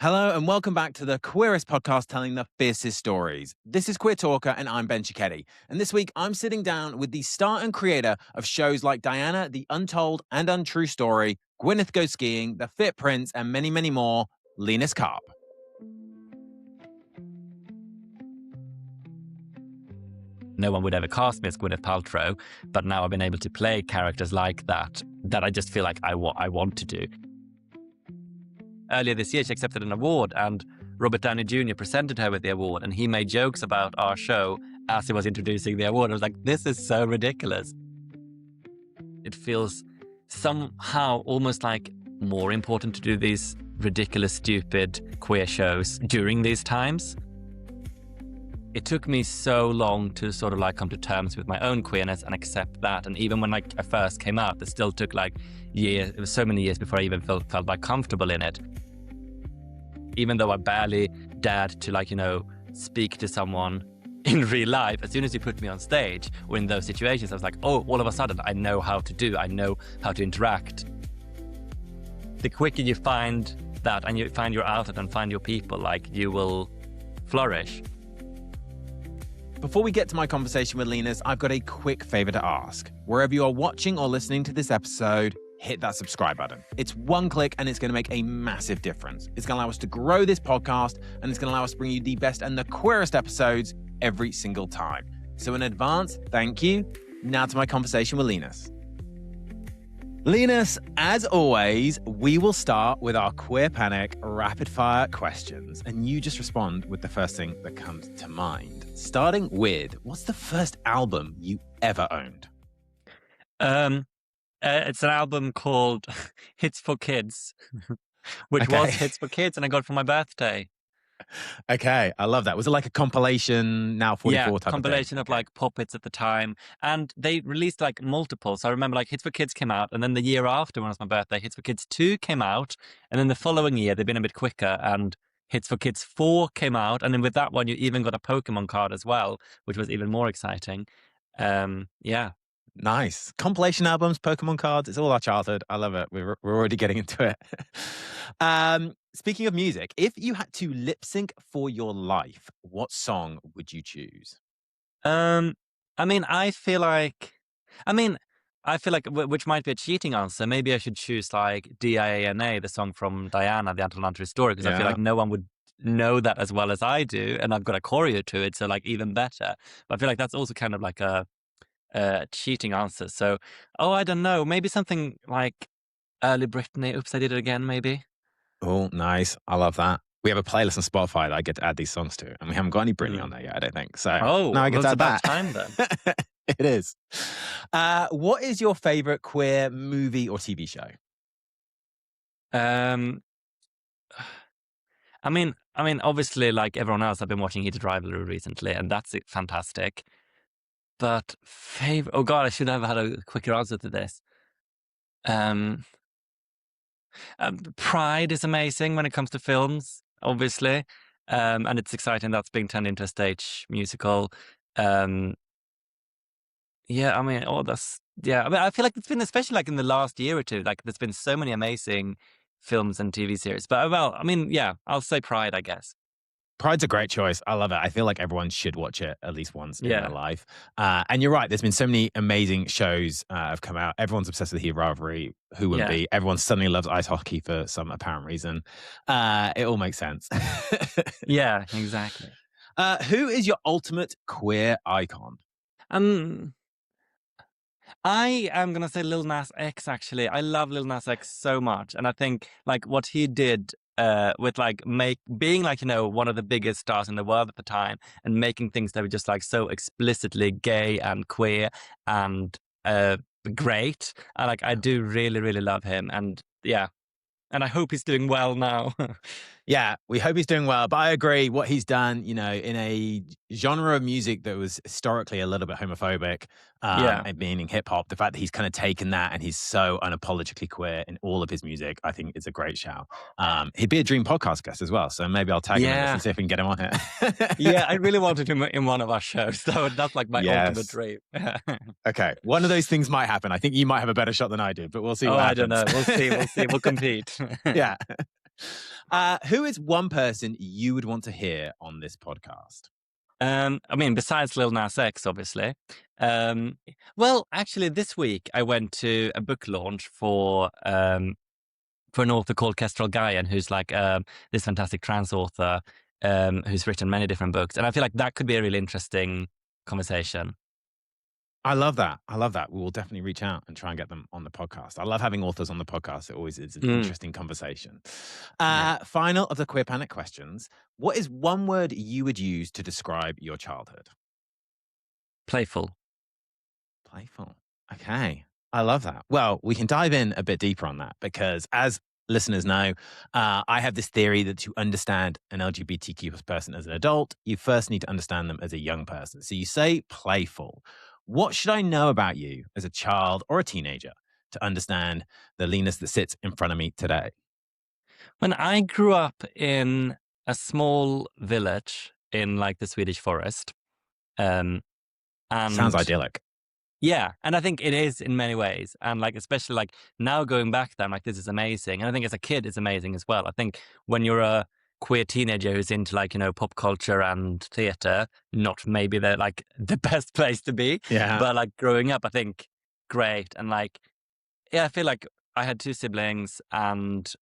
Hello and welcome back to the Queerest podcast telling the fiercest stories. This is Queer Talker and I'm Ben Cicchetti. And this week I'm sitting down with the star and creator of shows like Diana, the Untold and Untrue story, Gwyneth Goes Skiing, The Fit Prince and many, many more, Linus Karp. No one would ever cast me as Gwyneth Paltrow, but now I've been able to play characters like that I just feel like I want to do. Earlier this year, she accepted an award, and Robert Downey Jr. presented her with the award, and he made jokes about our show as he was introducing the award. I was like, this is so ridiculous. It feels somehow almost like more important to do these ridiculous, stupid queer shows during these times. It took me so long to sort of like come to terms with my own queerness and accept that. And even when I first came out, it still took like years. It was so many years before I even felt like comfortable in it. Even though I barely dared to speak to someone in real life, as soon as you put me on stage or in those situations, I was like, oh, all of a sudden I know how to interact. The quicker you find that and you find your outlet and find your people, like, you will flourish. Before we get to my conversation with Linus, I've got a quick favor to ask. Wherever you are watching or listening to this episode, hit that subscribe button. It's one click and it's going to make a massive difference. It's going to allow us to grow this podcast and it's going to allow us to bring you the best and the queerest episodes every single time. So in advance, thank you. Now to my conversation with Linus. Linus, as always, we will start with our Queer Panic rapid fire questions and you just respond with the first thing that comes to mind. Starting with, what's the first album you ever owned? It's an album called Hits for Kids, which was Hits for Kids, and I got it for my birthday. Okay, I love that. Was it like a compilation, now 44 type compilation of of like pop hits at the time, and they released like multiple. So I remember like Hits for Kids came out, and then the year after, when it was my birthday, Hits for Kids 2 came out, and then the following year they've been a bit quicker, and Hits for Kids 4 came out, and then with that one you even got a Pokemon card as well, which was even more exciting. Nice. Compilation albums, Pokemon cards, it's all our childhood. I love it. We're already getting into it. Speaking of music, if you had to lip sync for your life, what song would you choose? I feel like, which might be a cheating answer, maybe I should choose like Diana, the song from Diana, the Untold Untrue story, because I feel like no one would know that as well as I do, and I've got a choreo to it, so like even better. But I feel like that's also kind of like a cheating answer. So, I don't know, maybe something like early Britney, Oops, I Did It Again, maybe. Oh, nice. I love that. We have a playlist on Spotify that I get to add these songs to, and we haven't got any Britney on there yet, I don't think. So now I get to add that. Time then. It is. What is your favorite queer movie or TV show? Obviously, like everyone else, I've been watching Heated Rivalry recently, and that's fantastic. But oh God, I should have had a quicker answer to this. Pride is amazing when it comes to films, obviously. And it's exciting that's being turned into a stage musical. I feel like it's been, especially like in the last year or two, like there's been so many amazing films and TV series. But I'll say Pride, I guess. Pride's a great choice. I love it. I feel like everyone should watch it at least once in their life. And you're right. There's been so many amazing shows have come out. Everyone's obsessed with Heated Rivalry. Who wouldn't be? Everyone suddenly loves ice hockey for some apparent reason. It all makes sense. Yeah, exactly. Who is your ultimate queer icon? I am going to say Lil Nas X, actually. I love Lil Nas X so much. And I think like what he did with like being like, one of the biggest stars in the world at the time and making things that were just like so explicitly gay and queer and great. And like, I do really, really love him. And and I hope he's doing well now. Yeah, we hope he's doing well. But I agree, what he's done, in a genre of music that was historically a little bit homophobic, meaning hip hop, the fact that he's kind of taken that and he's so unapologetically queer in all of his music, I think is a great shout. He'd be a dream podcast guest as well. So maybe I'll tag him in this and see if we can get him on here. I really wanted him in one of our shows. That's like my ultimate dream. Okay, one of those things might happen. I think you might have a better shot than I do, but we'll see what happens. I don't know. We'll see. We'll compete. Yeah. Who is one person you would want to hear on this podcast? I mean, besides Lil Nas X, obviously. Well, actually, this week I went to a book launch for an author called Kestrel Guyan, who's like this fantastic trans author who's written many different books. And I feel like that could be a really interesting conversation. I love that. I love that. We will definitely reach out and try and get them on the podcast. I love having authors on the podcast. It always is an interesting conversation. Final of the Queer Panic questions. What is one word you would use to describe your childhood? Playful. Playful. Okay. I love that. Well, we can dive in a bit deeper on that because as listeners know, I have this theory that to understand an LGBTQ person as an adult, you first need to understand them as a young person. So you say playful. What should I know about you as a child or a teenager to understand the Linus that sits in front of me today? When I grew up in a small village in like the Swedish forest, and Sounds idyllic. yeah, and I think it is in many ways. And like, especially like now going back then, like this is amazing. And I think as a kid, it's amazing as well. I think when you're a queer teenager who's into like, pop culture and theater, not maybe like the best place to be. Yeah. But like growing up, I think great. And like, yeah, I feel like I had two siblings and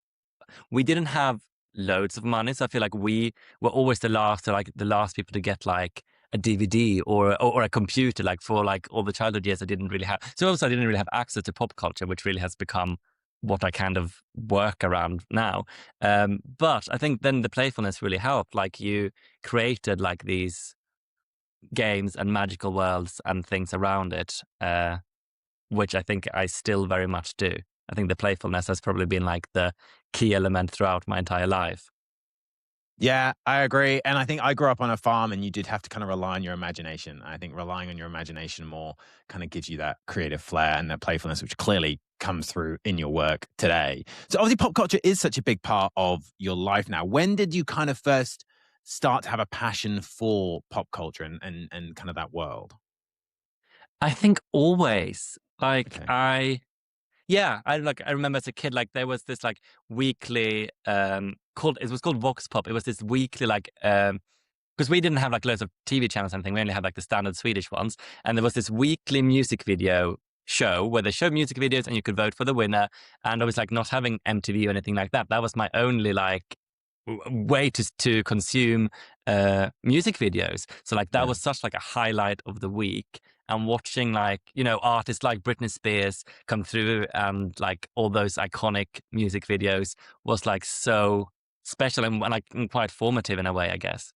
we didn't have loads of money. So I feel like we were always the last people to get like a DVD or a computer, like for like all the childhood years I didn't really have. So also I didn't really have access to pop culture, which really has become what I kind of work around now. But I think then the playfulness really helped. Like you created like these games and magical worlds and things around it, which I think I still very much do. I think the playfulness has probably been like the key element throughout my entire life. Yeah, I agree. And I think I grew up on a farm and you did have to kind of rely on your imagination. I think relying on your imagination more kind of gives you that creative flair and that playfulness, which clearly comes through in your work today. So obviously pop culture is such a big part of your life now. When did you kind of first start to have a passion for pop culture and kind of that world? I think always. Like Okay. I remember as a kid, like there was this like weekly it was called Vox Pop. It was this weekly like because we didn't have like loads of TV channels or anything. We only had like the standard Swedish ones. And there was this weekly music video show where they showed music videos and you could vote for the winner. And I was like not having MTV or anything like that. That was my only like way to consume music videos. So like that was such like a highlight of the week. And watching like, artists like Britney Spears come through and like all those iconic music videos was like so special and like quite formative in a way, I guess.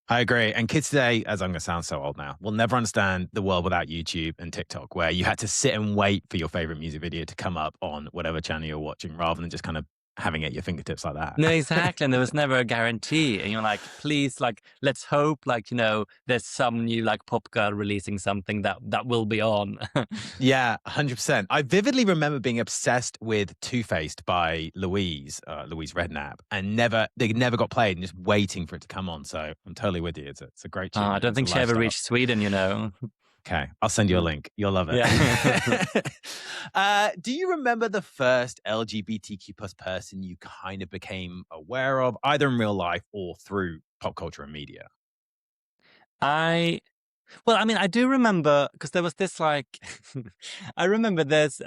I agree. And kids today, as I'm going to sound so old now, will never understand the world without YouTube and TikTok, where you had to sit and wait for your favorite music video to come up on whatever channel you're watching rather than just kind of having it at your fingertips like that. No, exactly. And there was never a guarantee. And you're like, please, like, let's hope, like, there's some new like pop girl releasing something that will be on. Yeah, 100%. I vividly remember being obsessed with Two-Faced by Louise Redknapp, and they never got played and just waiting for it to come on. So I'm totally with you. It's a great tune. I don't think she ever reached Sweden, Okay, I'll send you a link. You'll love it. Yeah. Do you remember the first LGBTQ plus person you kind of became aware of, either in real life or through pop culture and media? I do remember because there was this like, I remember there's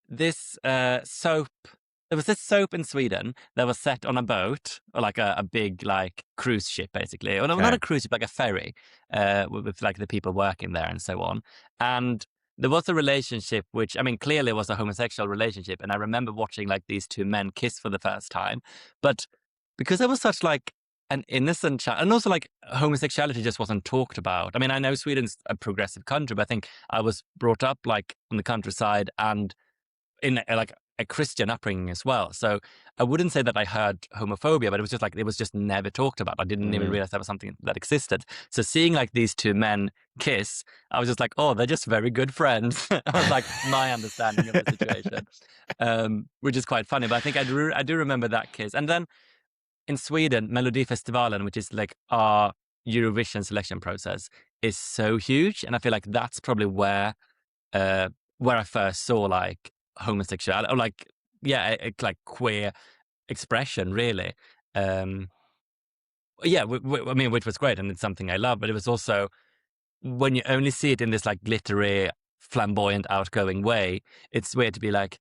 this soap. There was this soap in Sweden that was set on a boat or like a big like cruise ship, basically. Or not a cruise ship, like a ferry with like the people working there and so on. And there was a relationship, which, I mean, clearly was a homosexual relationship. And I remember watching like these two men kiss for the first time. But because I was such like an innocent child, and also like homosexuality just wasn't talked about. I mean, I know Sweden's a progressive country, but I think I was brought up like on the countryside and in like a Christian upbringing as well. So I wouldn't say that I heard homophobia, but it was just never talked about. I didn't even realize that was something that existed. So seeing like these two men kiss, I was just like, oh, they're just very good friends. I was like, my understanding of the situation, which is quite funny. But I think I do remember that kiss. And then in Sweden, Melodifestivalen, which is like our Eurovision selection process, is so huge. And I feel like that's probably where I first saw like homosexuality or like like queer expression, really. Um, yeah, I mean, which was great, and it's something I love. But it was also when you only see it in this like glittery, flamboyant, outgoing way, it's weird to be like,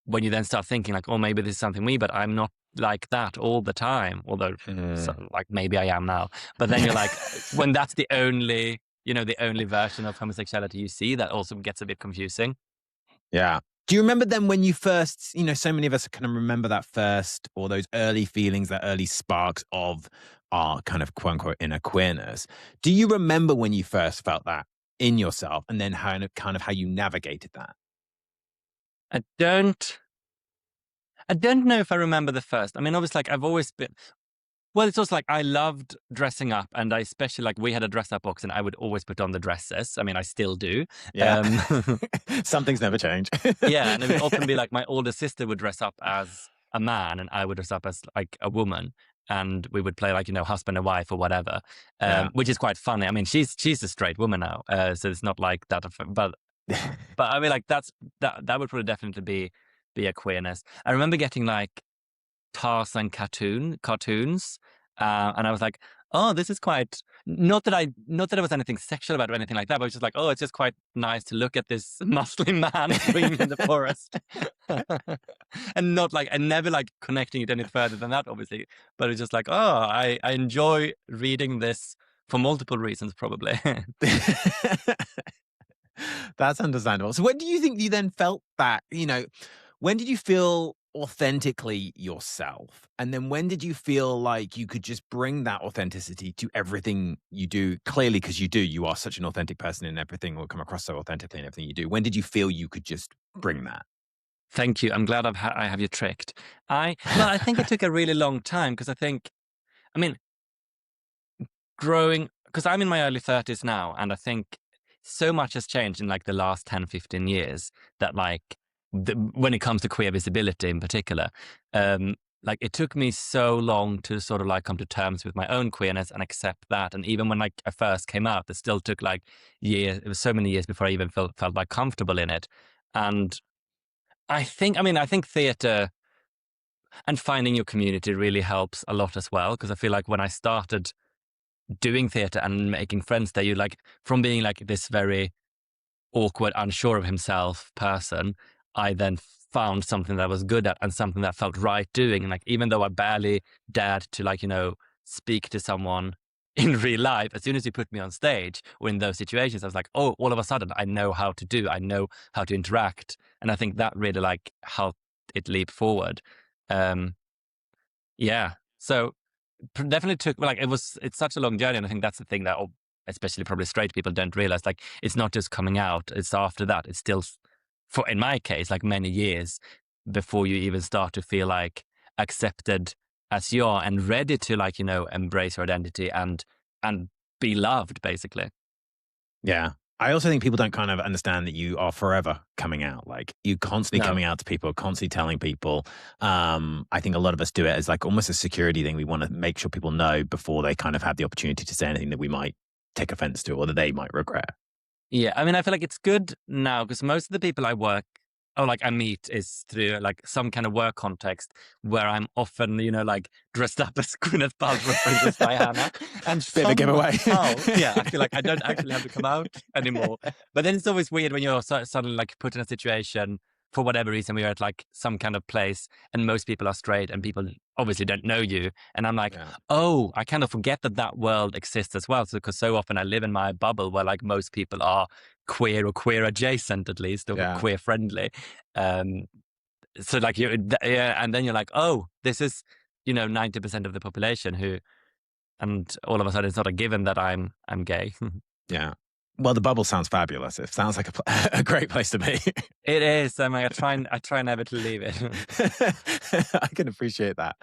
when you then start thinking like, oh, maybe this is something me, but I'm not like that all the time. Although, like maybe I am now. But then you're like, when that's the only, the only version of homosexuality you see, that also gets a bit confusing. Yeah. Do you remember then when you first, so many of us kind of remember that first, or those early feelings, that early sparks of our kind of quote unquote inner queerness? Do you remember when you first felt that in yourself, and then kind of how you navigated that? I don't know if I remember the first. I mean, obviously, like I've always been. Well, it's also like I loved dressing up, and I especially like we had a dress up box, and I would always put on the dresses. I mean, I still do. Yeah. Some things never change. Yeah, and it would often be like my older sister would dress up as a man, and I would dress up as like a woman, and we would play like husband and wife or whatever, which is quite funny. I mean, she's a straight woman now, so it's not like that. But I mean, like that would probably definitely be a queerness. I remember getting like Tarzan cartoons, and I was like, oh, this is quite not that it was anything sexual about it or anything like that, but it was just like, oh, it's just quite nice to look at this muscly man swinging in the forest, and not like, and never like connecting it any further than that, obviously. But it's just like, oh, I enjoy reading this for multiple reasons, probably. That's understandable. So when do you think you then felt that, when did you feel authentically yourself? And then when did you feel like you could just bring that authenticity to everything you do? Clearly, because you are such an authentic person in everything, or come across so authentically in everything you do. When did you feel you could just bring that? Thank you. I'm glad I have you tricked. I think it took a really long time, because I mean, because I'm in my early 30s now, and I think so much has changed in like the last 10, 15 years that like when it comes to queer visibility in particular, like it took me so long to sort of like come to terms with my own queerness and accept that. And even when like I first came out, it still took like years. It was so many years before I even felt like comfortable in it. And I think theatre and finding your community really helps a lot as well. Because I feel like when I started doing theatre and making friends there, you like, from being like this very awkward, unsure of himself person, I then found something that I was good at and something that felt right doing. And like, even though I barely dared to like, speak to someone in real life, as soon as you put me on stage or in those situations, I was like, oh, all of a sudden I know how to interact. And I think that really like helped it leap forward. Yeah. So definitely took, like, it's such a long journey. And I think that's the thing that especially probably straight people don't realize. Like, it's not just coming out, it's after that. It's still, in my case, like many years before you even start to feel like accepted as you are and ready to like, embrace your identity and be loved, basically. Yeah. I also think people don't kind of understand that you are forever coming out. Like, you constantly coming out to people, constantly telling people. I think a lot of us do it as like almost a security thing. We want to make sure people know before they kind of have the opportunity to say anything that we might take offense to or that they might regret. Yeah, I mean, I feel like it's good now because most of the people I meet is through like some kind of work context where I'm often, like dressed up as Gwyneth Paltrow, Princess Diana. And bit of a giveaway. Yeah, I feel like I don't actually have to come out anymore. But then it's always weird when you're suddenly like put in a situation for whatever reason, we are at like some kind of place and most people are straight and people obviously don't know you. And I'm like, oh, I kind of forget that world exists as well. So, because so often I live in my bubble where like most people are queer or queer adjacent, at least, or queer friendly. So like and then you're like, oh, this is 90% of the population who, and all of a sudden it's not a given that I'm gay. Yeah. Well, the bubble sounds fabulous. It sounds like a great place to be. It is. I mean, I try never to leave it. I can appreciate that.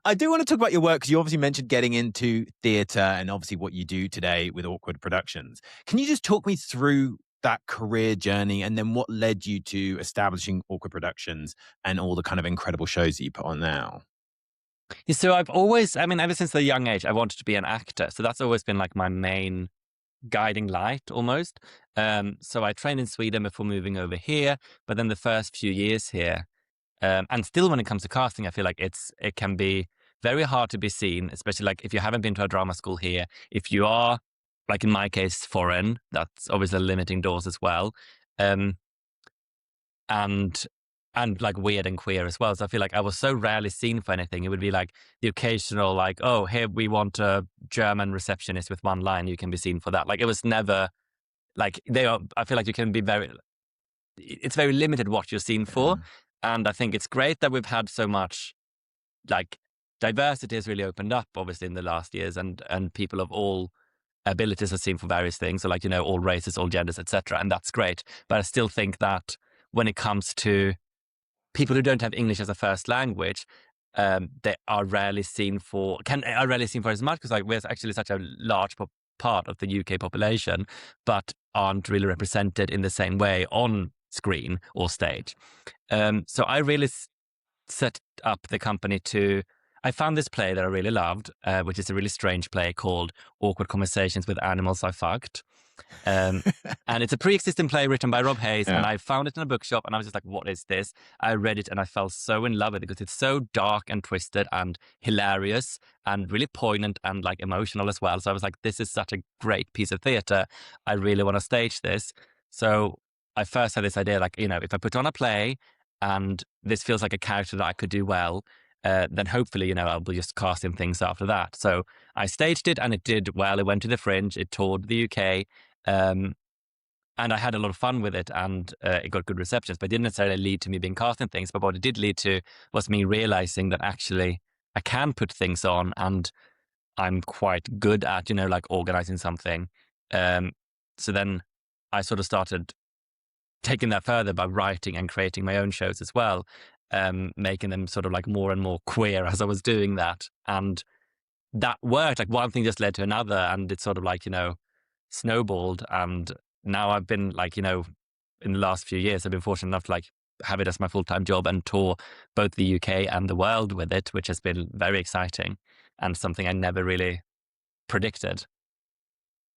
I do want to talk about your work because you obviously mentioned getting into theatre and obviously what you do today with Awkward Productions. Can you just talk me through that career journey and then what led you to establishing Awkward Productions and all the kind of incredible shows that you put on now? Yeah, so I've always, I mean, ever since a young age, I wanted to be an actor. So that's always been like my main guiding light almost. So I trained in Sweden before moving over here, but then the first few years here, And still, when it comes to casting, I feel like it can be very hard to be seen, especially like if you haven't been to a drama school here. If you are, like in my case, foreign, that's obviously limiting doors as well. Um, and like weird and queer as well. So I feel like I was so rarely seen for anything. It would be like the occasional, like, oh, here we want a German receptionist with one line. You can be seen for that. Like it was never like I feel like you can be it's very limited what you're seen for. And I think it's great that we've had so much like diversity has really opened up, obviously, in the last years, and people of all abilities are seen for various things. So like, all races, all genders, etc. And that's great. But I still think that when it comes to people who don't have English as a first language, they are rarely seen for as much, because like we're actually such a large part of the UK population, but aren't really represented in the same way on screen or stage. So I really set up the company I found this play that I really loved, which is a really strange play called Awkward Conversations with Animals I Fucked. And it's a pre-existing play written by Rob Hayes, and I found it in a bookshop, and I was just like, what is this? I read it and I fell so in love with it because it's so dark and twisted and hilarious and really poignant and like emotional as well. So I was like, this is such a great piece of theatre. I really want to stage this. So I first had this idea, like, if I put on a play and this feels like a character that I could do well, then hopefully, I'll be just casting things after that. So I staged it and it did well. It went to the Fringe, it toured the UK, and I had a lot of fun with it, and it got good receptions, but it didn't necessarily lead to me being cast in things. But what it did lead to was me realizing that actually I can put things on and I'm quite good at, like organizing something. So then I sort of started taking that further by writing and creating my own shows as well, making them sort of like more and more queer as I was doing that. And that worked. Like one thing just led to another, and it sort of like, snowballed. And now I've been like, in the last few years, I've been fortunate enough to like have it as my full-time job and tour both the UK and the world with it, which has been very exciting and something I never really predicted.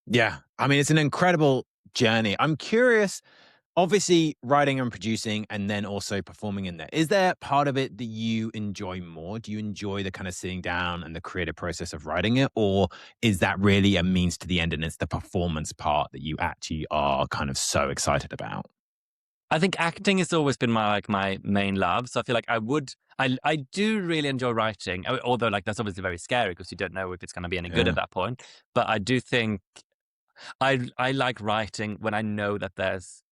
Yeah. I mean, it's an incredible journey. I'm curious, obviously writing and producing and then also performing in there. Is there part of it that you enjoy more? Do you enjoy the kind of sitting down and the creative process of writing it? Or is that really a means to the end and it's the performance part that you actually are kind of so excited about? I think acting has always been my main love. So I feel like I do really enjoy writing, although like that's obviously very scary because you don't know if it's going to be any good at that point. But I do think I like writing when I know that there's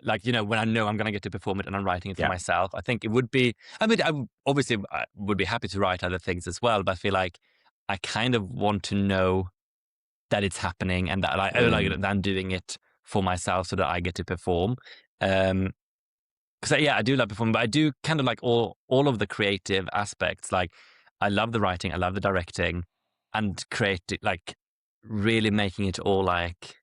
like, when I know I'm going to get to perform it and I'm writing it for myself. I think it would be, I would be happy to write other things as well, but I feel like I kind of want to know that it's happening and that I'm doing it for myself so that I get to perform. Because I do love performing, but I do kind of like all of the creative aspects. Like I love the writing, I love the directing, and like really making it all like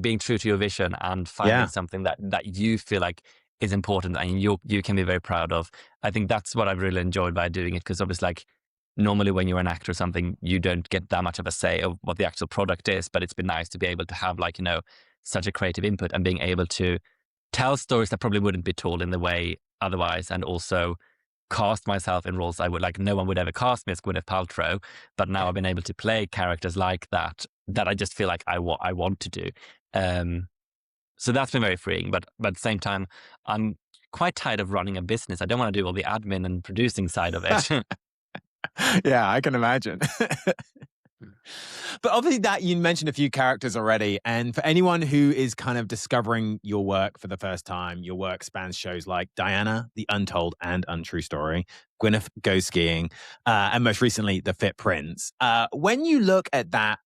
being true to your vision and finding something that you feel like is important and you can be very proud of. I think that's what I've really enjoyed by doing it, because obviously like normally when you're an actor or something, you don't get that much of a say of what the actual product is, but it's been nice to be able to have like, such a creative input and being able to tell stories that probably wouldn't be told in the way otherwise, and also cast myself in roles I would like. No one would ever cast me as Gwyneth Paltrow, but now I've been able to play characters like that I just feel like I want to do. So that's been very freeing, but at the same time, I'm quite tired of running a business. I don't want to do all the admin and producing side of it. Yeah, I can imagine. But obviously that you mentioned a few characters already. And for anyone who is kind of discovering your work for the first time, your work spans shows like Diana, The Untold and Untrue Story, Gwyneth Goes Skiing, and most recently, The Fit Prince. When you look at that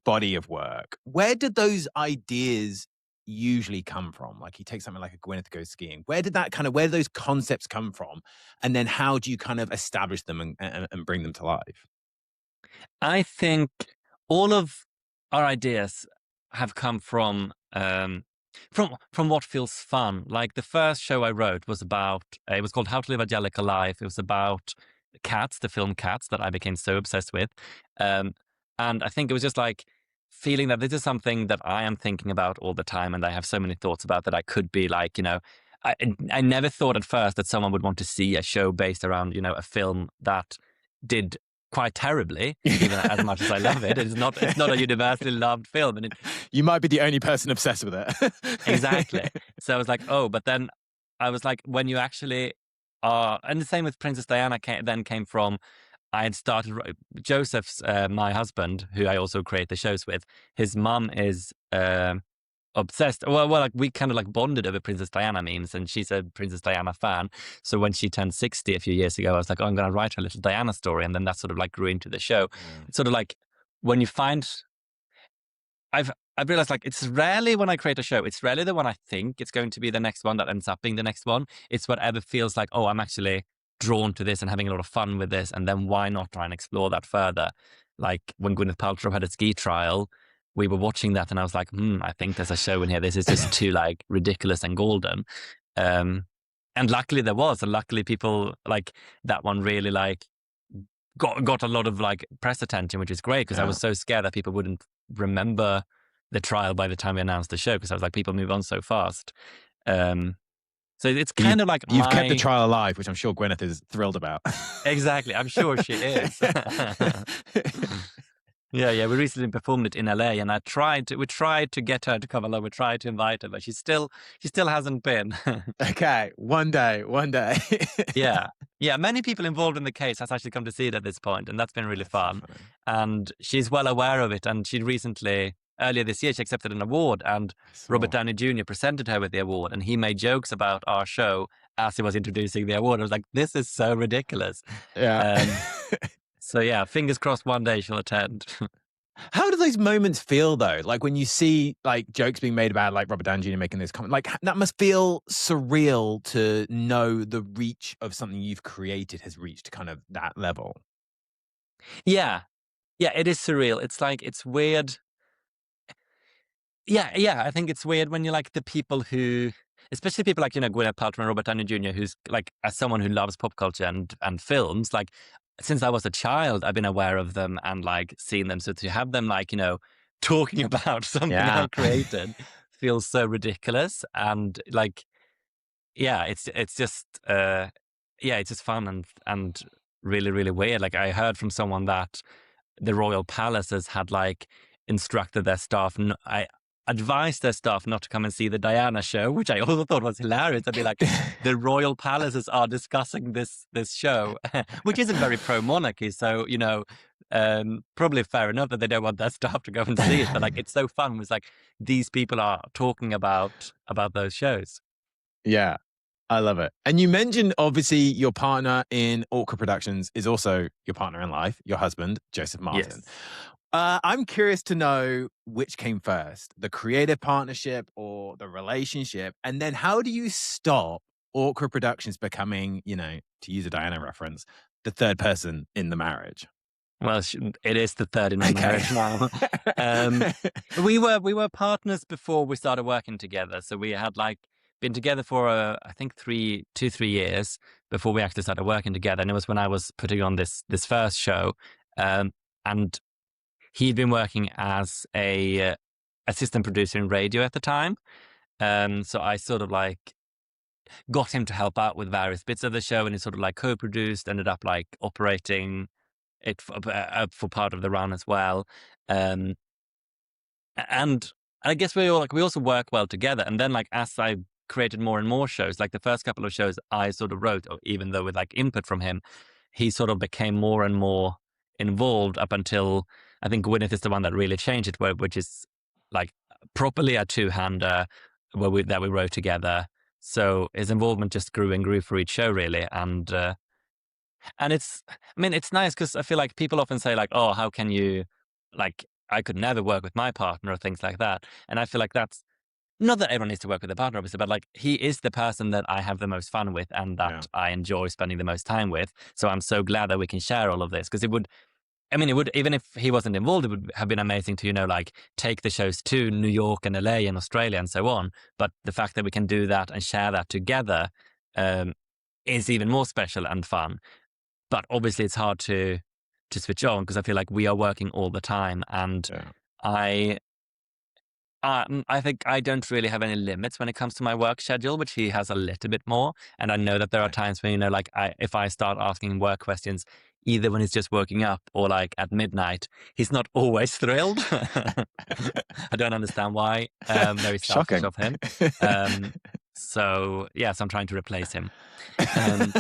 body of work, where did those ideas usually come from? Like you take something like a Gwyneth Goes Skiing. Where did those concepts come from? And then how do you kind of establish them and bring them to life? I think all of our ideas have come from what feels fun. Like the first show I wrote was about, it was called How to Live a Jellicle Life. It was about Cats, the film Cats, that I became so obsessed with. And I think it was just like feeling that this is something that I am thinking about all the time, and I have so many thoughts about that I could be like, I never thought at first that someone would want to see a show based around, a film that did quite terribly, even as much as I love it. It's not a universally loved film. And you might be the only person obsessed with it. exactly. So I was like, oh, but then I was like, when you actually are, and the same with Princess Diana came from, I had started, Joseph's, my husband, who I also create the shows with, his mum is obsessed. Well, like we kind of like bonded over Princess Diana memes, and she's a Princess Diana fan. So when she turned 60 a few years ago, I was like, oh, I'm going to write her a little Diana story. And then that sort of like grew into the show. It's sort of like when you find, I've realized like it's rarely when I create a show, it's rarely the one I think it's going to be the next one that ends up being the next one. It's whatever feels like, oh, I'm actually drawn to this and having a lot of fun with this. And then why not try and explore that further? Like when Gwyneth Paltrow had a ski trial, we were watching that and I was like, I think there's a show in here. This is just too like ridiculous and golden. And luckily there was, and luckily people like that one really like got a lot of like press attention, which is great because I was so scared that people wouldn't remember the trial by the time we announced the show, because I was like, people move on so fast. So it's kind of like you've kept the trial alive, which I'm sure Gwyneth is thrilled about. Exactly, I'm sure she is. Yeah. We recently performed it in LA, and we tried to get her to come along. We tried to invite her, but she still hasn't been. Okay, one day. Yeah. Many people involved in the case has actually come to see it at this point, and that's been really fun. So and she's well aware of it. And she recently, earlier this year, she accepted an award, and Robert Downey Jr. presented her with the award, and he made jokes about our show as he was introducing the award. I was like, this is so ridiculous. Yeah. So yeah, fingers crossed one day she'll attend. How do those moments feel though? Like when you see like jokes being made about like Robert Downey Jr. making this comment, like that must feel surreal to know the reach of something you've created has reached kind of that level. Yeah, it is surreal. It's like, it's weird. Yeah, I think it's weird when you're like the people who, especially people like, Gwyneth Paltrow and Robert Downey Jr., who's like, as someone who loves pop culture and films, like since I was a child, I've been aware of them and like seen them. So to have them like, talking about something I created feels so ridiculous. And like, it's just, it's just fun and really, really weird. Like I heard from someone that the royal palaces had like instructed their staff, I advised their staff not to come and see the Diana show, which I also thought was hilarious. I'd be like, the royal palaces are discussing this show, which isn't very pro-monarchy. So, probably fair enough that they don't want their staff to go and see it. But like, it's so fun. It's like, these people are talking about those shows. Yeah, I love it. And you mentioned, obviously, your partner in Awkward Productions is also your partner in life, your husband, Joseph Martin. Yes. I'm curious to know which came first, the creative partnership or the relationship? And then how do you stop Awkward Productions becoming, to use a Diana reference, the third person in the marriage? Well, it is the third in our marriage now. We were partners before we started working together. So we had like been together for, I think 3 years before we actually started working together. And it was when I was putting on this first show. And he'd been working as a assistant producer in radio at the time. So I sort of like got him to help out with various bits of the show, and he sort of like co-produced, ended up like operating it for part of the run as well. And I guess we also work well together. And then like as I created more and more shows, like the first couple of shows I sort of wrote, even though with like input from him, he sort of became more and more involved up until I think Gwyneth is the one that really changed it, which is like properly a two-hander that we wrote together. So his involvement just grew and grew for each show, really. And it's nice because I feel like people often say like, oh, how can you, like, I could never work with my partner or things like that. And I feel like that's not that everyone needs to work with their partner, obviously, but like he is the person that I have the most fun with and that I enjoy spending the most time with. So I'm so glad that we can share all of this, because it would, even if he wasn't involved, it would have been amazing to, like take the shows to New York and LA and Australia and so on. But the fact that we can do that and share that together is even more special and fun. But obviously it's hard to switch on because I feel like we are working all the time. And I think I don't really have any limits when it comes to my work schedule, which he has a little bit more. And I know that there are Okay. times when, like if I start asking work questions, either when he's just working up or like at midnight, he's not always thrilled. I don't understand why. Very selfish Shocking. of him. So yes, I'm trying to replace him. Um,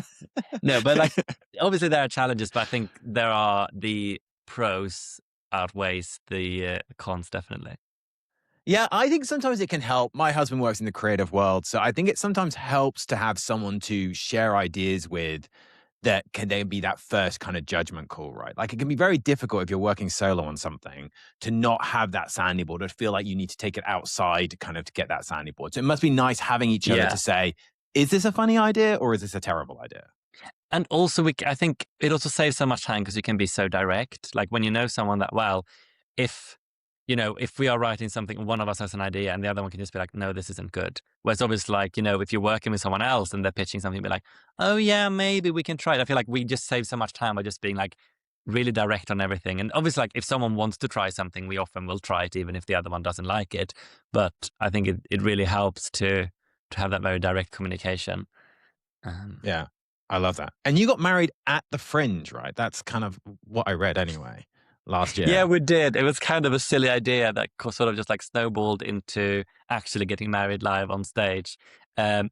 no, but like obviously there are challenges, but I think there are the pros outweighs the cons definitely. Yeah, I think sometimes it can help. My husband works in the creative world, so I think it sometimes helps to have someone to share ideas with that can then be that first kind of judgment call, right? Like it can be very difficult if you're working solo on something to not have that sounding board, to feel like you need to take it outside kind of to get that sounding board. So it must be nice having each other to Yeah. say, is this a funny idea or is this a terrible idea? And also, I think it also saves so much time because you can be so direct. Like when you know someone that well, if if we are writing something, one of us has an idea, and the other one can just be like, "No, this isn't good." Whereas obviously, like if you're working with someone else and they're pitching something, be like, "Oh yeah, maybe we can try it." I feel like we just save so much time by just being like really direct on everything. And obviously, like if someone wants to try something, we often will try it, even if the other one doesn't like it. But I think it really helps to have that very direct communication. Um, Yeah, I love that. And you got married at the Fringe, right? That's kind of what I read anyway last Yeah, year. we did. It was kind of a silly idea that sort of just like snowballed into actually getting married live on stage. Um,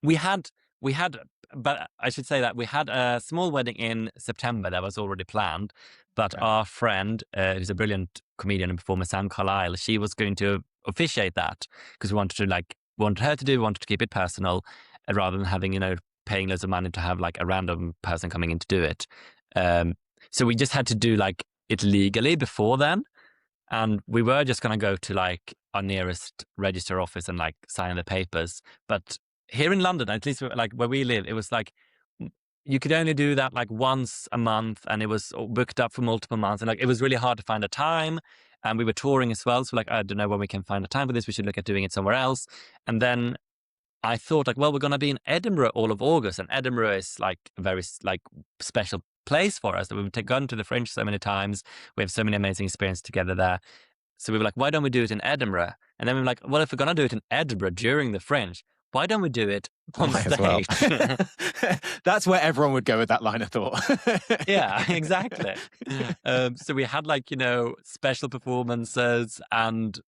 we had, we had, but I should say that we had a small wedding in September that was already planned. But Okay. our friend, who's a brilliant comedian and performer, Sam Carlisle, she was going to officiate that because we wanted to wanted her to do, we wanted to keep it personal, rather than having paying loads of money to have like a random person coming in to do it. Um, so we just had to do like it legally before then. And we were just going to go to like our nearest register office and like sign the papers. But here in London, at least like where we live, it was like you could only do that like once a month, and it was booked up for multiple months. And like it was really hard to find a time. And we were touring as well. So like, I don't know when we can find a time for this. We should look at doing it somewhere else. And then I thought like, well, we're going to be in Edinburgh all of August, and Edinburgh is like a very like special place for us. We've gone to the Fringe so many times. We have so many amazing experiences together there. So we were like, why don't we do it in Edinburgh? And then we were like, well, if we're going to do it in Edinburgh during the Fringe, why don't we do it on Might as well. stage? That's where everyone would go with that line of thought. Yeah, exactly. So we had like, special performances, and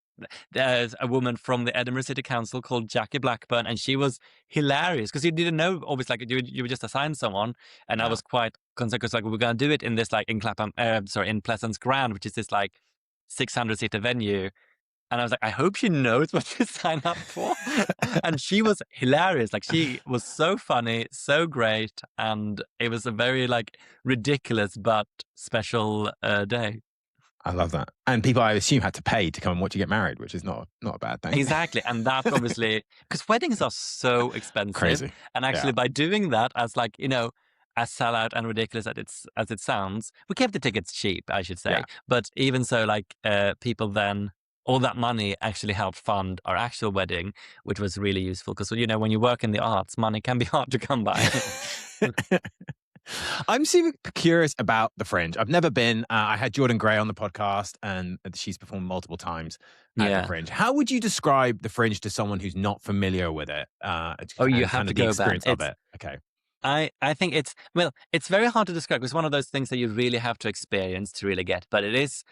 there's a woman from the Edinburgh City Council called Jackie Blackburn, and she was hilarious because you didn't know, obviously, like you were just assigned someone, and I Yeah. was quite concerned because like we're going to do it in this like in Clapham, in Pleasance Grand, which is this like 600-seater venue. And I was like, I hope she knows what to sign up for. And she was hilarious. Like she was so funny, so great. And it was a very like ridiculous but special day. I love that. And people, I assume, had to pay to come and watch you get married, which is not a bad thing. Exactly. And that obviously, because weddings are so expensive. Crazy. And actually Yeah. by doing that as like, as sellout and ridiculous as it sounds, we kept the tickets cheap, I should say. Yeah. But even so, like people then, all that money actually helped fund our actual wedding, which was really useful because when you work in the arts, money can be hard to come by. I'm super curious about the Fringe. I've never been. I had Jordan Gray on the podcast, and she's performed multiple times at the Yeah. Fringe. How would you describe the Fringe to someone who's not familiar with it? Oh, you and have kind to of the go experience back. of it. Okay. I think it's very hard to describe. It's one of those things that you really have to experience to really get, but it is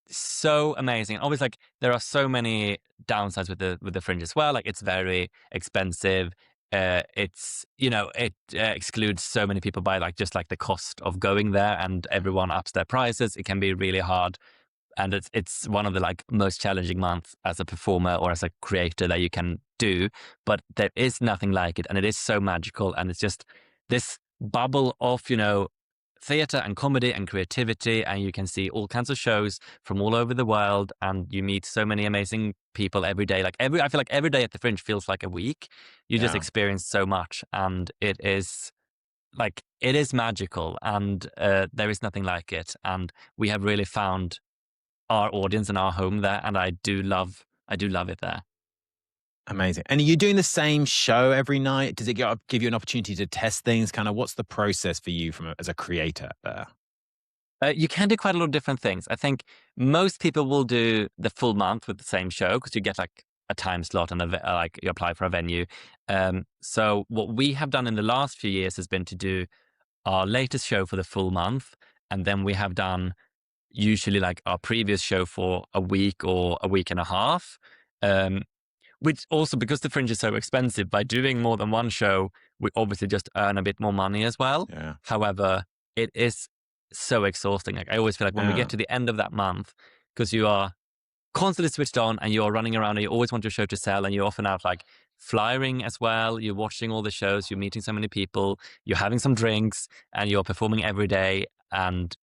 so amazing. Obviously, like there are so many downsides with the Fringe as well. Like it's very expensive. It's it excludes so many people by like just like the cost of going there, and everyone ups their prices. It can be really hard, and it's one of the like most challenging months as a performer or as a creator that you can do. But there is nothing like it, and it is so magical, and it's just this bubble of theater and comedy and creativity, and you can see all kinds of shows from all over the world, and you meet so many amazing people every day. I feel like every day at the Fringe feels like a week. You just Yeah. experience so much, and it is magical, and there is nothing like it. And we have really found our audience and our home there, and I do love it there. Amazing. And are you doing the same show every night? Does it give you an opportunity to test things? Kind of, what's the process for you as a creator there? You can do quite a lot of different things. I think most people will do the full month with the same show because you get like a time slot and like you apply for a venue. So what we have done in the last few years has been to do our latest show for the full month, and then we have done usually like our previous show for a week or a week and a half. Which also, because the Fringe is so expensive, by doing more than one show, we obviously just earn a bit more money as well. Yeah. However, it is so exhausting. Like I always feel like when we get to the end of that month, because you are constantly switched on and you're running around and you always want your show to sell, and you're often out like flyering as well. You're watching all the shows, you're meeting so many people, you're having some drinks, and you're performing every day and,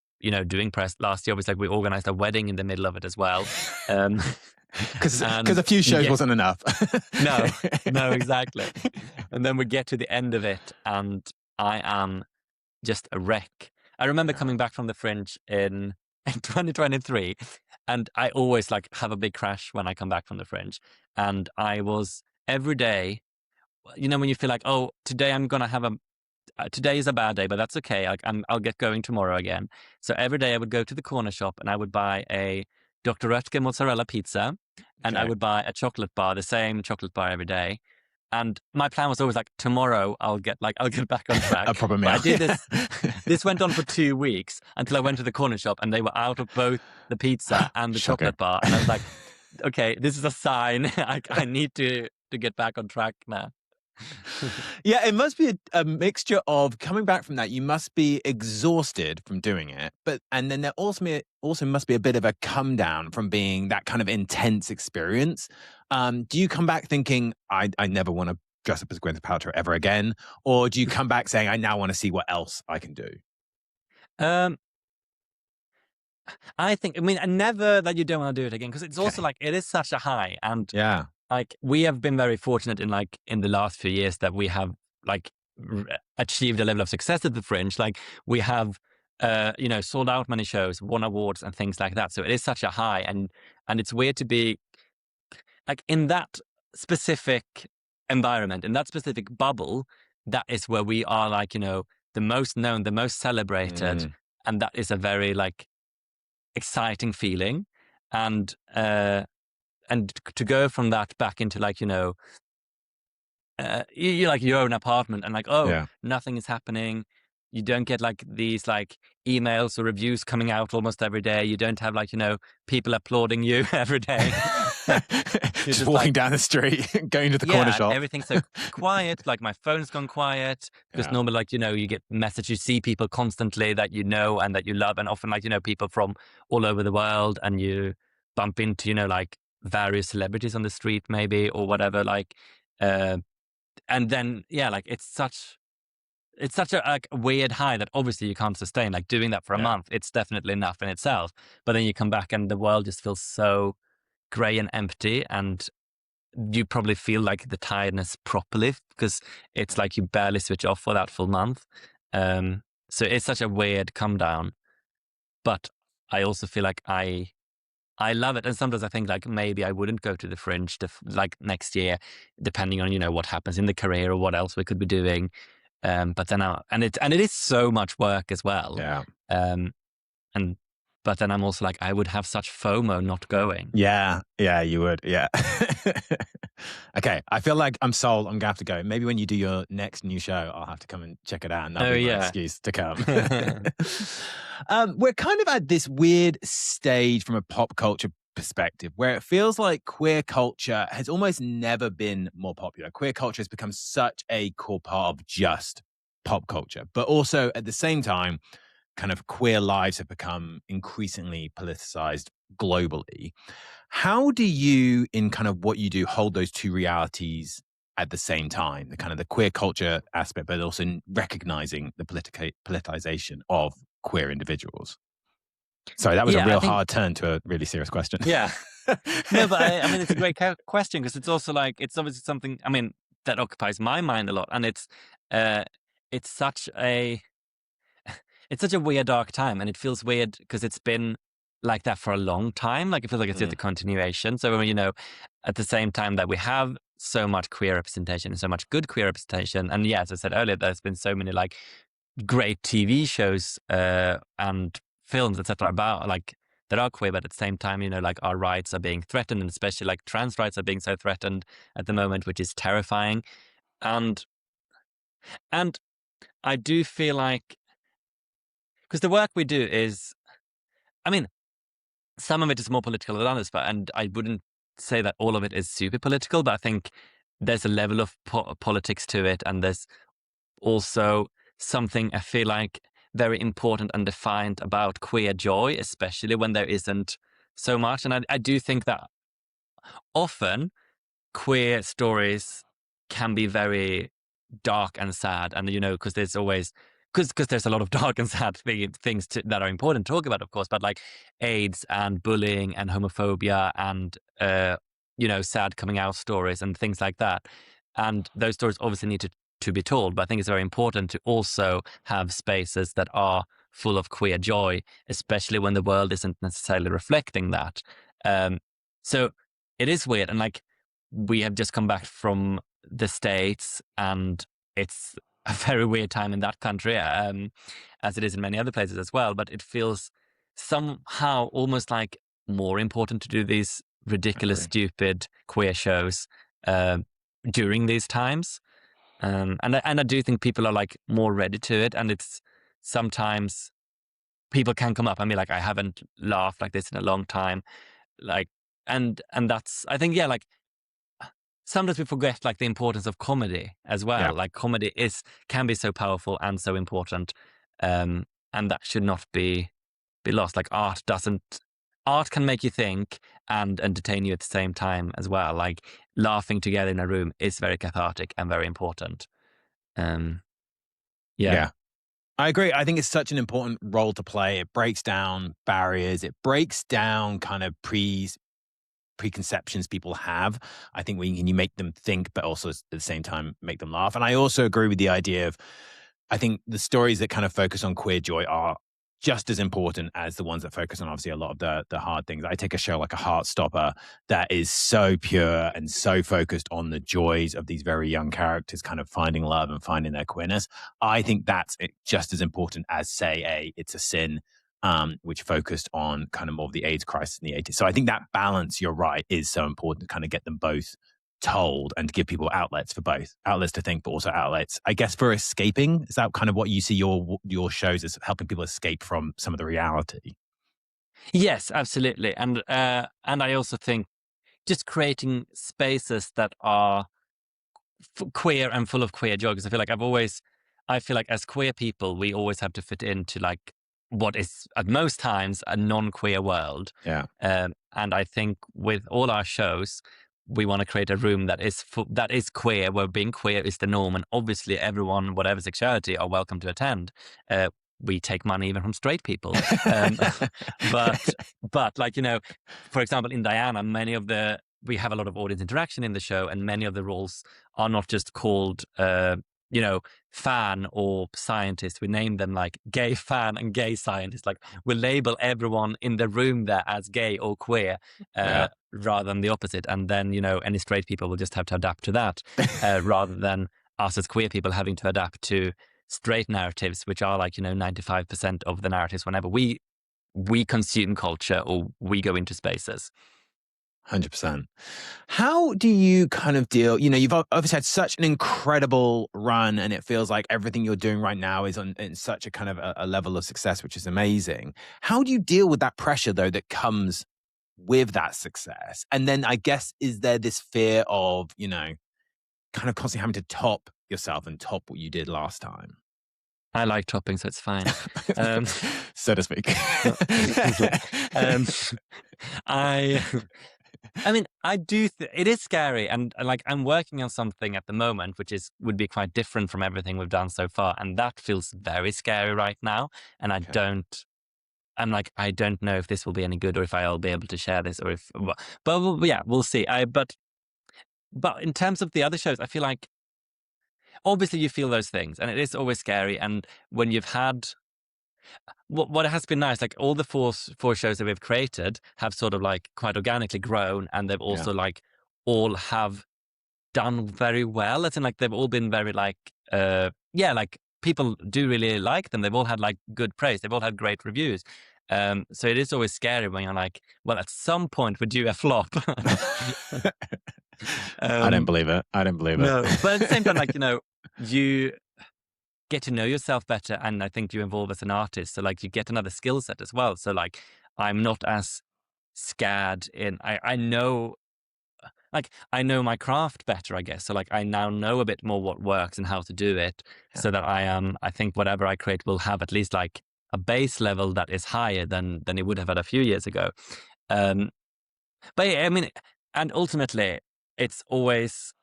doing press. Last year, obviously, like, we organized a wedding in the middle of it as well. Because a few shows wasn't enough. No, exactly. And then we get to the end of it and I am just a wreck. I remember coming back from the Fringe in 2023, and I always like have a big crash when I come back from the Fringe. And I was every day, when you feel like, oh, today I'm going to have today is a bad day, but that's okay. I'll get going tomorrow again. So every day I would go to the corner shop and I would buy a Dr. Oetker mozzarella pizza, and I would buy a chocolate bar, the same chocolate bar every day. And my plan was always like, tomorrow I'll get back on track. A proper meal. But I did this. This went on for 2 weeks until I went to the corner shop and they were out of both the pizza and the chocolate bar. And I was like, okay, this is a sign. I need to get back on track now. Yeah, it must be a mixture of coming back from that. You must be exhausted from doing it, and then there also must be a bit of a come down from being that kind of intense experience. Do you come back thinking, I never want to dress up as Gwyneth Paltrow ever again, or do you come back saying, I now want to see what else I can do? I never that you don't want to do it again, because it's also like it is such a high, and yeah. Like we have been very fortunate in the last few years that we have achieved a level of success at the Fringe. Like we have, sold out many shows, won awards and things like that. So it is such a high, and it's weird to be like in that specific environment, in that specific bubble. That is where we are, like, the most known, the most celebrated, and that is a very like exciting feeling, and to go from that back into like, you like your own apartment and like, nothing is happening. You don't get like these like emails or reviews coming out almost every day. You don't have like, people applauding you every day. just walking down the street, going to the corner shop. Everything's so quiet. Like my phone's gone quiet because normally like, you get messages, you see people constantly that you know and that you love. And often like, people from all over the world, and you bump into, like various celebrities on the street maybe or whatever, like and then like it's such a like weird high that obviously you can't sustain. Like doing that for a month, it's definitely enough in itself, but then you come back and the world just feels so grey and empty, and you probably feel like the tiredness properly because it's like you barely switch off for that full month. So it's such a weird come down, but I also feel like I love it. And sometimes I think like maybe I wouldn't go to the Fringe like next year, depending on, what happens in the career or what else we could be doing. But then it is so much work as well. Yeah. But then I'm also like, I would have such FOMO not going. Yeah, you would. Yeah. Okay, I feel like I'm sold. I'm going to have to go. Maybe when you do your next new show, I'll have to come and check it out. And that'll be my excuse to come. We're kind of at this weird stage from a pop culture perspective where it feels like queer culture has almost never been more popular. Queer culture has become such a core part of just pop culture. But also at the same time, kind of queer lives have become increasingly politicized globally. How do you, in kind of what you do, hold those two realities at the same time? The kind of the queer culture aspect, but also recognizing the politicization of queer individuals. Sorry, that was a real hard turn to a really serious question. Yeah. No, but I mean, it's a great question because it's also like, it's obviously something, I mean, that occupies my mind a lot. And it's such a weird, dark time, and it feels weird because it's been like that for a long time. Like it feels like it's just a continuation. So, at the same time that we have so much queer representation and so much good queer representation, and as I said earlier, there's been so many like great TV shows and films, etc., about like that are queer, but at the same time, like our rights are being threatened, and especially like trans rights are being so threatened at the moment, which is terrifying. And and I do feel like, because the work we do is, I mean, some of it is more political than others, and I wouldn't say that all of it is super political, but I think there's a level of politics to it, and there's also something I feel like very important and defined about queer joy, especially when there isn't so much. And I do think that often queer stories can be very dark and sad, and because there's always because there's a lot of dark and sad things that are important to talk about, of course, but like AIDS and bullying and homophobia and sad coming out stories and things like that, and those stories obviously need to be told. But I think it's very important to also have spaces that are full of queer joy, especially when the world isn't necessarily reflecting that. So it is weird, and like we have just come back from the States, and it's a very weird time in that country, as it is in many other places as well. But it feels somehow almost like more important to do these ridiculous, stupid queer shows during these times. And I do think people are like more ready to it, and it's sometimes people can come up. I mean, like I haven't laughed like this in a long time, like, and that's, I think, yeah, like sometimes we forget like the importance of comedy as well. Yeah. Like comedy can be so powerful and so important, and that should not be lost. Like art can make you think and entertain you at the same time as well. Like laughing together in a room is very cathartic and very important. Yeah. I agree. I think it's such an important role to play. It breaks down barriers. It breaks down kind of preconceptions people have. I think when you make them think, but also at the same time make them laugh. And I also agree with the idea of, I think the stories that kind of focus on queer joy are just as important as the ones that focus on obviously a lot of the hard things. I take a show like a Heartstopper that is so pure and so focused on the joys of these very young characters kind of finding love and finding their queerness. I think that's just as important as, say, It's a Sin, which focused on kind of more of the AIDS crisis in the 80s. So I think that balance, you're right, is so important to kind of get them both told and to give people outlets for both. Outlets to think, but also outlets, I guess, for escaping. Is that kind of what you see your shows as, helping people escape from some of the reality? Yes, absolutely. And I also think just creating spaces that are queer and full of queer jokes. I feel like as queer people, we always have to fit into like what is at most times a non-queer world. Yeah. And I think with all our shows, we want to create a room that is queer, where being queer is the norm, and obviously everyone, whatever sexuality, are welcome to attend. We take money even from straight people, but like for example, in Diana, we have a lot of audience interaction in the show, and many of the roles are not just called fan or scientist. We name them like gay fan and gay scientist. Like we label everyone in the room there as gay or queer, rather than the opposite. And then any straight people will just have to adapt to that, rather than us as queer people having to adapt to straight narratives, which are like 95% of the narratives whenever we consume culture or we go into spaces. 100%. How do you kind of deal, you've obviously had such an incredible run, and it feels like everything you're doing right now is in such a kind of a level of success, which is amazing. How do you deal with that pressure, though, that comes with that success? And then I guess, is there this fear of, kind of constantly having to top yourself and top what you did last time? I like topping, so it's fine. So to speak. I mean, I do. It is scary, and like I'm working on something at the moment, which would be quite different from everything we've done so far, and that feels very scary right now. And I'm like, I don't know if this will be any good, or if I'll be able to share this, or if. But yeah, we'll see. But in terms of the other shows, I feel like obviously you feel those things, and it is always scary. And when you've had. What has been nice, like all the four shows that we've created have sort of like quite organically grown, and they've also like all have done very well. It's in like they've all been very like like people do really like them. They've all had like good praise. They've all had great reviews. So it is always scary when you're like, well, at some point we do a flop. I don't believe it. I don't believe No, it. but at the same time, like, you get to know yourself better, and I think you evolve as an artist. So like you get another skill set as well. So like I'm not as scared in I know like I know my craft better, I guess. So like I now know a bit more what works and how to do it, Yeah. so that I think whatever I create will have at least like a base level that is higher than it would have had a few years ago. Um, but yeah, I mean, and ultimately, it's always.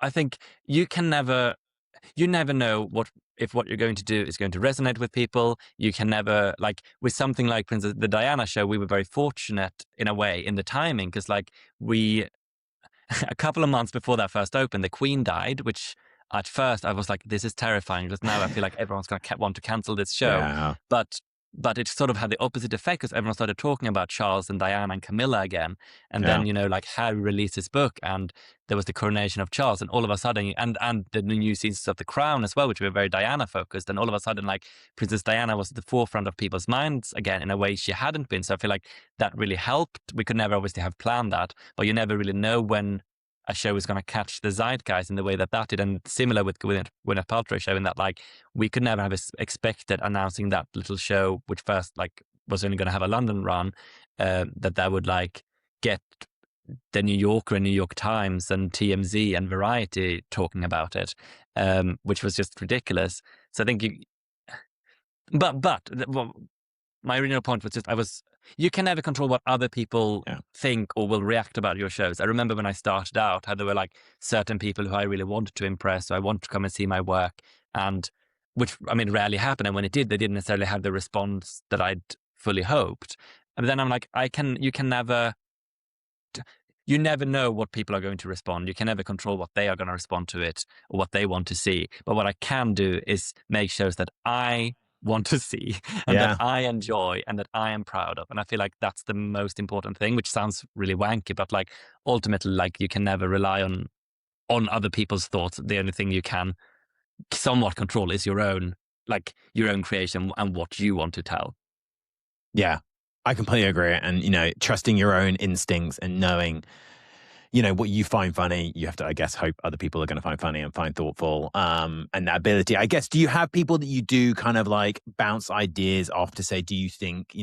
I think you never know if what you're going to do is going to resonate with people. You can never, like with something like Princess the Diana show, we were very fortunate in a way in the timing, because like we a couple of months before that first opened, the Queen died, which at first I was like, this is terrifying, because now I feel like everyone's going to want to cancel this show. Yeah. But it sort of had the opposite effect, because everyone started talking about Charles and Diana and Camilla again. And then, like Harry released his book, and there was the coronation of Charles, and all of a sudden, and the new seasons of The Crown as well, which were very Diana focused. And all of a sudden, like Princess Diana was at the forefront of people's minds again in a way she hadn't been. So I feel like that really helped. We could never obviously have planned that, but you never really know when a show is going to catch the zeitgeist in the way that did. And similar with Gwyneth Paltrow show, in that like we could never have expected announcing that little show, which first like was only going to have a London run, that would like get the New Yorker and New York Times and TMZ and Variety talking about it, which was just ridiculous. So I think my original point was just you can never control what other people think or will react about your shows. I remember when I started out, how there were like certain people who I really wanted to impress, so I wanted to come and see my work, and which, I mean, rarely happened. And when it did, they didn't necessarily have the response that I'd fully hoped. And then I'm like, you never know what people are going to respond. You can never control what they are going to respond to it or what they want to see. But what I can do is make shows that I want to see and that I enjoy and that I am proud of. And I feel like that's the most important thing, which sounds really wanky, but like ultimately, like you can never rely on other people's thoughts. The only thing you can somewhat control is your own creation and what you want to tell. Yeah, I completely agree. And, trusting your own instincts and knowing, what you find funny, you have to, I guess, hope other people are going to find funny and find thoughtful. And that ability, I guess, do you have people that you do kind of like bounce ideas off to say, do you think,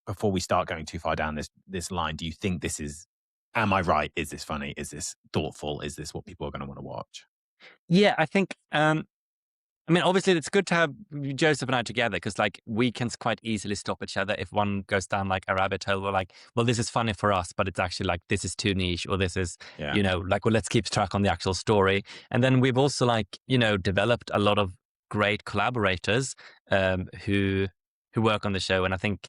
before we start going too far down this line, do you think this is, am I right? Is this funny? Is this thoughtful? Is this what people are going to want to watch? Yeah, I think, I mean, obviously, it's good to have Joseph and I together, because like we can quite easily stop each other if one goes down like a rabbit hole. We're like, well, this is funny for us, but it's actually like this is too niche, or this is, like, well, let's keep track on the actual story. And then we've also developed a lot of great collaborators who work on the show. And I think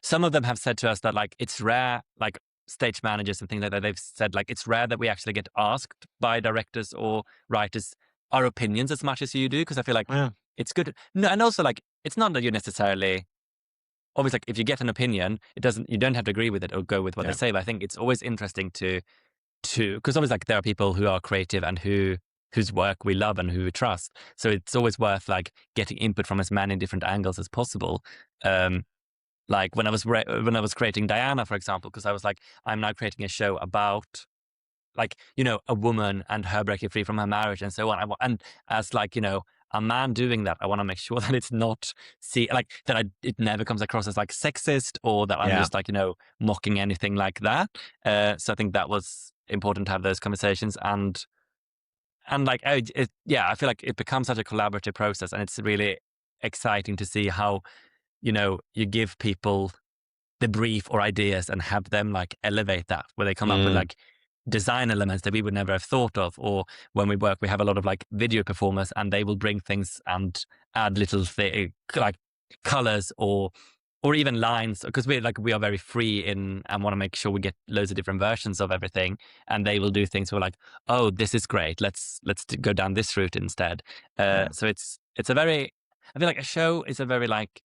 some of them have said to us that like it's rare, like stage managers and things like that. They've said like it's rare that we actually get asked by directors or writers our opinions as much as you do, because I feel like it's good. No, and also like it's not that you necessarily obviously like if you get an opinion, you don't have to agree with it or go with what they say. But I think it's always interesting to because obviously like there are people who are creative and whose work we love and who we trust. So it's always worth like getting input from as many different angles as possible. Like when I was creating Diana, for example, because I was like, I'm now creating a show about like, a woman and her breaking free from her marriage and so on. And as like, a man doing that, I want to make sure that it's not it never comes across as like sexist, or that I'm just like, mocking anything like that. So I think that was important to have those conversations, and like, I feel like it becomes such a collaborative process, and it's really exciting to see how, you give people the brief or ideas and have them like elevate that, where they come up with like design elements that we would never have thought of. Or when we work, we have a lot of like video performers, and they will bring things and add little like colors or even lines, because we are very free and want to make sure we get loads of different versions of everything. And they will do things where like, oh, this is great, let's go down this route instead. So it's a very, I feel like a show is a very like,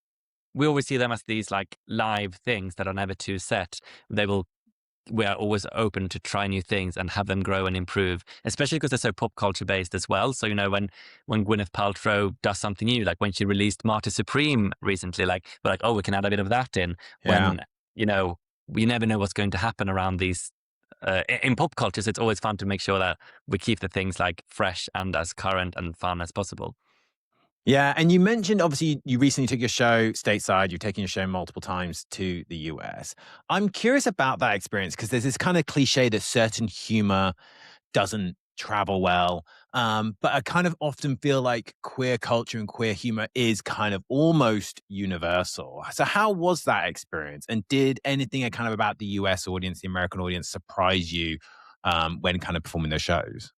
we always see them as these like live things that are never too set. They will we are always open to try new things and have them grow and improve, especially because they're so pop culture based as well. So, when Gwyneth Paltrow does something new, like when she released Martyr Supreme recently, like we're like, oh, we can add a bit of that in. Yeah. When, we never know what's going to happen around these in pop culture. So it's always fun to make sure that we keep the things like fresh and as current and fun as possible. Yeah, and you mentioned, obviously, you recently took your show stateside. You've taken your show multiple times to the US. I'm curious about that experience because there's this kind of cliche that certain humor doesn't travel well. But I kind of often feel like queer culture and queer humor is kind of almost universal. So how was that experience? And did anything kind of about the US audience, the American audience, surprise you when kind of performing those shows?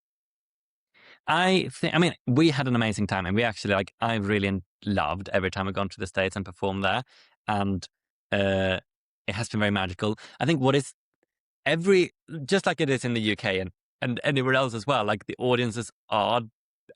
We had an amazing time, and we actually I really loved every time I've gone to the States and performed there, and it has been very magical. I think what is just like it is in the UK and anywhere else as well, like the audiences are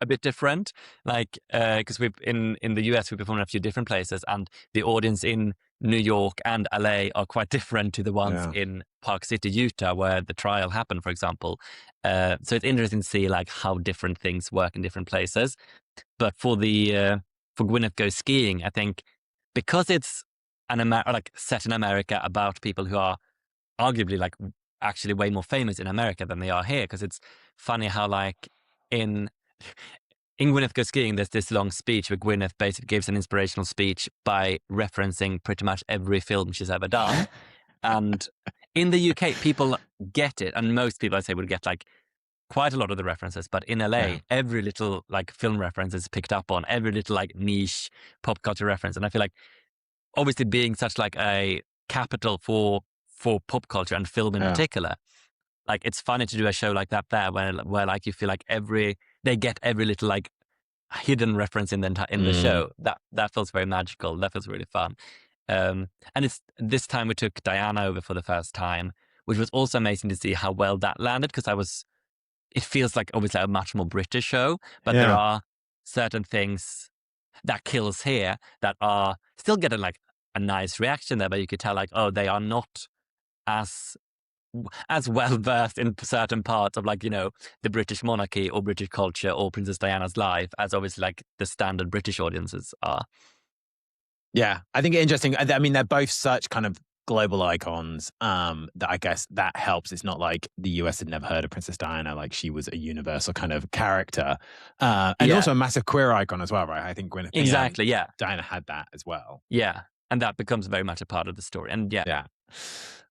a bit different, because we've in the US we performed in a few different places, and the audience in New York and LA are quite different to the ones in Park City, Utah, where the trial happened, for example. So it's interesting to see like how different things work in different places. But for Gwyneth Goes Skiing, I think because it's set in America about people who are arguably like actually way more famous in America than they are here, because it's funny how like in Gwyneth Goes Skiing, there's this long speech where Gwyneth basically gives an inspirational speech by referencing pretty much every film she's ever done. And in the UK, people get it. And most people, I'd say, would get like quite a lot of the references. But in LA, every little like film reference is picked up on, every little like niche pop culture reference. And I feel like obviously being such like a capital for pop culture and film in particular, like it's funny to do a show like that there where like you feel like they get every little like hidden reference in the show. That feels very magical. That feels really fun. And it's this time we took Diana over for the first time, which was also amazing to see how well that landed, because it feels like obviously a much more British show, but there are certain things that kills here that are still getting like a nice reaction there, but you could tell like, oh, they are not as well versed in certain parts of like, the British monarchy or British culture or Princess Diana's life as obviously like the standard British audiences are. Yeah, I think it's interesting. I mean, they're both such kind of global icons that I guess that helps. It's not like the US had never heard of Princess Diana. Like she was a universal kind of character and also a massive queer icon as well, right? I think Gwyneth Diana had that as well. Yeah, and that becomes very much a part of the story. And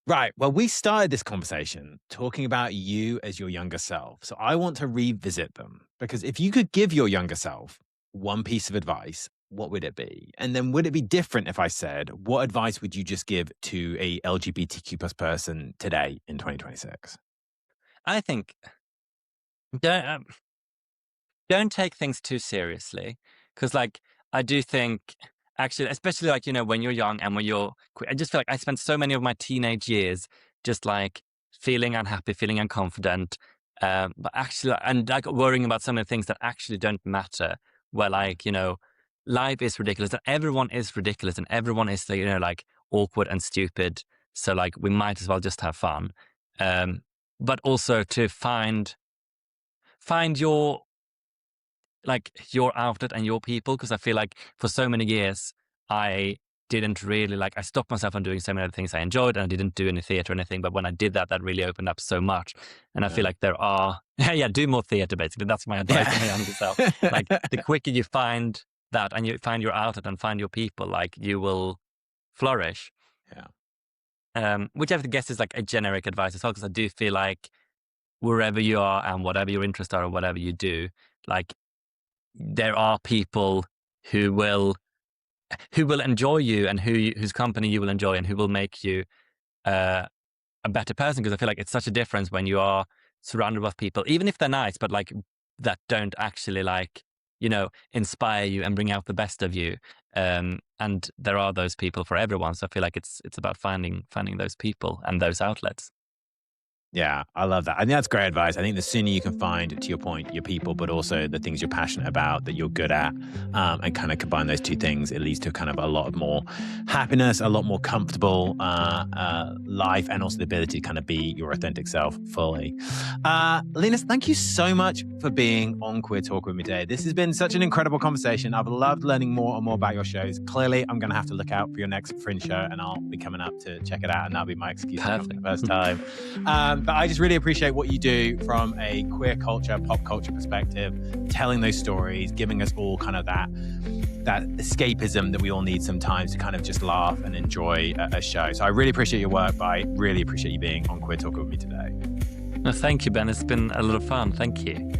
Right. Well, we started this conversation talking about you as your younger self. So I want to revisit them, because if you could give your younger self one piece of advice, what would it be? And then would it be different if I said, what advice would you just give to a LGBTQ plus person today in 2026? I think don't take things too seriously, because like I do think actually, especially like, when you're young and when I just feel like I spent so many of my teenage years just like feeling unhappy, feeling unconfident, but actually, and like worrying about some of the things that actually don't matter, where like, life is ridiculous and everyone is ridiculous and everyone is, like awkward and stupid. So like, we might as well just have fun. But also to find your outlet and your people, because I feel like for so many years I didn't really I stopped myself from doing so many other things I enjoyed, and I didn't do any theater or anything, but when I did that really opened up so much. And I feel like there are do more theater, basically. That's my advice to my younger self. Like the quicker you find that and you find your outlet and find your people, like you will flourish. Which I guess is like a generic advice as well, because I do feel like wherever you are and whatever your interests are or whatever you do, like there are people who will enjoy you and whose company you will enjoy and who will make you a better person. Because I feel like it's such a difference when you are surrounded with people, even if they're nice, but like that don't actually inspire you and bring out the best of you. And there are those people for everyone. So I feel like it's about finding those people and those outlets. Yeah, I love that. I think that's great advice. I think the sooner you can find, to your point, your people, but also the things you're passionate about, that you're good at, and kind of combine those two things, it leads to kind of a lot of more happiness, a lot more comfortable life, and also the ability to kind of be your authentic self fully. Linus, thank you so much for being on Queer Talk with me today. This has been such an incredible conversation. I've loved learning more and more about your shows. Clearly, I'm going to have to look out for your next Fringe show, and I'll be coming up to check it out, and that'll be my excuse to come for the first time. But I just really appreciate what you do from a queer culture, pop culture perspective, telling those stories, giving us all kind of that escapism that we all need sometimes to kind of just laugh and enjoy a show. So I really appreciate your work, but I really appreciate you being on Queer Talk with me today. No, thank you, Ben. It's been a lot of fun. Thank you.